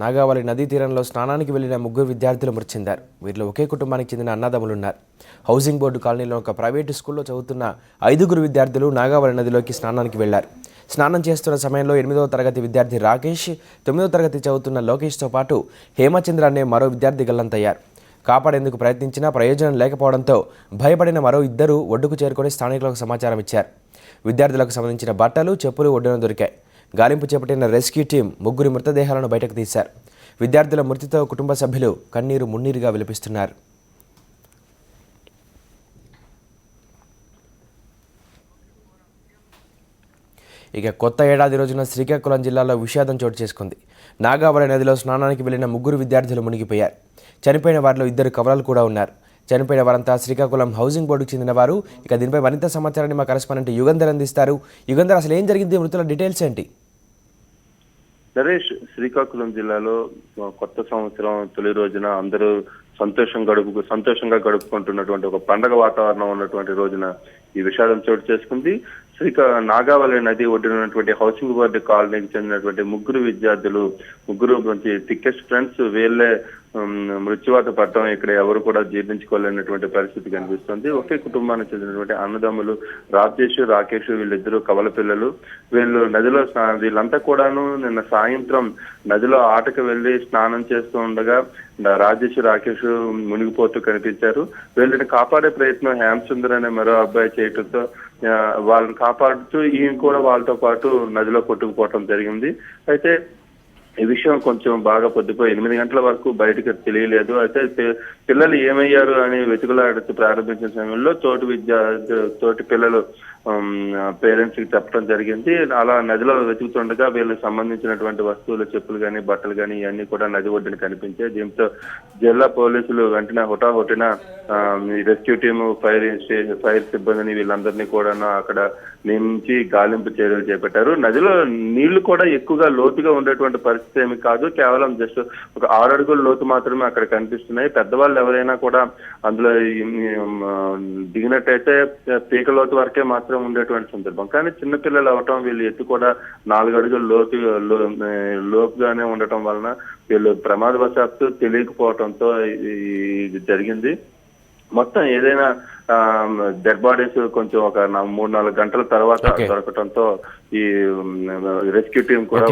నాగావళి నదీ తీరంలో స్నానానికి వెళ్లిన ముగ్గురు విద్యార్థులు మృతి చెందారు. వీరిలో ఒకే కుటుంబానికి చెందిన అన్నదమ్ములున్నారు. హౌసింగ్ బోర్డు కాలనీలో ఒక ప్రైవేటు స్కూల్లో చదువుతున్న 5 విద్యార్థులు నాగావళి నదిలోకి స్నానానికి వెళ్లారు. స్నానం చేస్తున్న సమయంలో 8వ తరగతి విద్యార్థి రాకేష్, 9వ తరగతి చదువుతున్న లోకేష్తో పాటు హేమచంద్ర అనే మరో విద్యార్థి గల్లంతయ్యారు. కాపాడేందుకు ప్రయత్నించినా ప్రయోజనం లేకపోవడంతో భయపడిన మరో 2 ఒడ్డుకు చేరుకొని స్థానికులకు సమాచారం ఇచ్చారు. విద్యార్థులకు సంబంధించిన బట్టలు, చెప్పులు ఒడ్డున దొరికాయి. గాలింపు చేపట్టిన రెస్క్యూ టీం ముగ్గురి మృతదేహాలను బయటకు తీశారు. విద్యార్థుల మృతితో కుటుంబ సభ్యులు కన్నీరు మున్నీరుగా విలపిస్తున్నారు. ఇక కొత్త ఏడాది రోజున శ్రీకాకుళం జిల్లాలో విషాదం చోటు చేసుకుంది. నాగావళి నదిలో స్నానానికి వెళ్లిన 3 విద్యార్థులు మునిగిపోయారు. చనిపోయిన వారిలో 2 కవలలు కూడా ఉన్నారు. చనిపోయిన వారంతా శ్రీకాకుళం హౌసింగ్ బోర్డుకు చెందిన వారు. ఇక దీనిపై మరింత సమాచారాన్ని మా కరెస్పాండెంట్ యుగంధర్ అందిస్తారు. యుగంధర్, అసలు ఏం జరిగింది? మృతుల డీటెయిల్స్ ఏంటి? నరేష్, శ్రీకాకుళం జిల్లాలో కొత్త సంవత్సరం తొలి రోజున అందరూ సంతోషంగా గడుపుకుంటున్నటువంటి ఒక పండగ వాతావరణం ఉన్నటువంటి రోజున ఈ విషాదం చోటు చేసుకుంది. నాగావళి నది ఒడ్డునటువంటి హౌసింగ్ బోర్డు కాలనీకి చెందినటువంటి 3 విద్యార్థులు, మంచి థిక్కెస్ట్ ఫ్రెండ్స్, వీళ్ళే మృత్యువాత పడటం ఇక్కడ ఎవరు కూడా జీర్ణించుకోలేనటువంటి పరిస్థితి కనిపిస్తుంది. ఒకే కుటుంబానికి చెందినటువంటి అన్నదమ్ములు రాజేష్, రాకేష్, వీళ్ళిద్దరూ కవల పిల్లలు. వీళ్ళంతా కూడాను నిన్న సాయంత్రం నదిలో ఆటకు వెళ్లి స్నానం చేస్తూ ఉండగా రాజేష్, రాకేష్ మునిగిపోతూ కనిపించారు. వీళ్ళని కాపాడే ప్రయత్నం హేమచంద్ర అనే మరో అబ్బాయి చేయడంతో వాళ్ళని కాపాడుతూ ఈయన కూడా వాళ్ళతో పాటు నదిలో కొట్టుకుపోవటం జరిగింది. అయితే ఈ విషయం కొంచెం బాగా పొద్దుపోయి 8 గంటల వరకు బయటకు తెలియలేదు. అయితే పిల్లలు ఏమయ్యారు అని వెతుకులాడుతూ ప్రారంభించిన సమయంలో తోటి పిల్లలు పేరెంట్స్ కి చెప్పడం జరిగింది. అలా నదిలో వెతుకుతుండగా వీళ్ళకి సంబంధించినటువంటి వస్తువులు, చెప్పులు కానీ, బట్టలు కానీ ఇవన్నీ కూడా నది ఒడ్డున కనిపించాయి. దీంతో జిల్లా పోలీసులు వెంటనే హుటాహుటిన రెస్క్యూ టీము, ఫైర్ సిబ్బందిని వీళ్ళందరినీ కూడా అక్కడ నియమించి గాలింపు చర్యలు చేపట్టారు. నదిలో నీళ్లు కూడా ఎక్కువగా లోతుగా ఉండేటువంటి పరిస్థితి ఏమి కాదు. కేవలం జస్ట్ ఒక 6 అడుగుల లోతు మాత్రమే అక్కడ కనిపిస్తున్నాయి. పెద్దవాళ్ళు ఎవరైనా కూడా అందులో దిగినట్టయితే పీక లోతు వరకే మాత్రం ఉండేటువంటి సందర్భం. కానీ చిన్నపిల్లలు అవటం, వీళ్ళు ఎత్తు కూడా 4 అడుగుల లోపుగానే ఉండటం వలన వీళ్ళు ప్రమాదవశాత్తు తెలియకపోవటంతో ఇది జరిగింది. మొత్తం ఏదైనా డెడ్ బాడీస్ కొంచెం ఒక 3-4 గంటల తర్వాత దొరకటంతో ఈ రెస్క్యూ టీం కూడా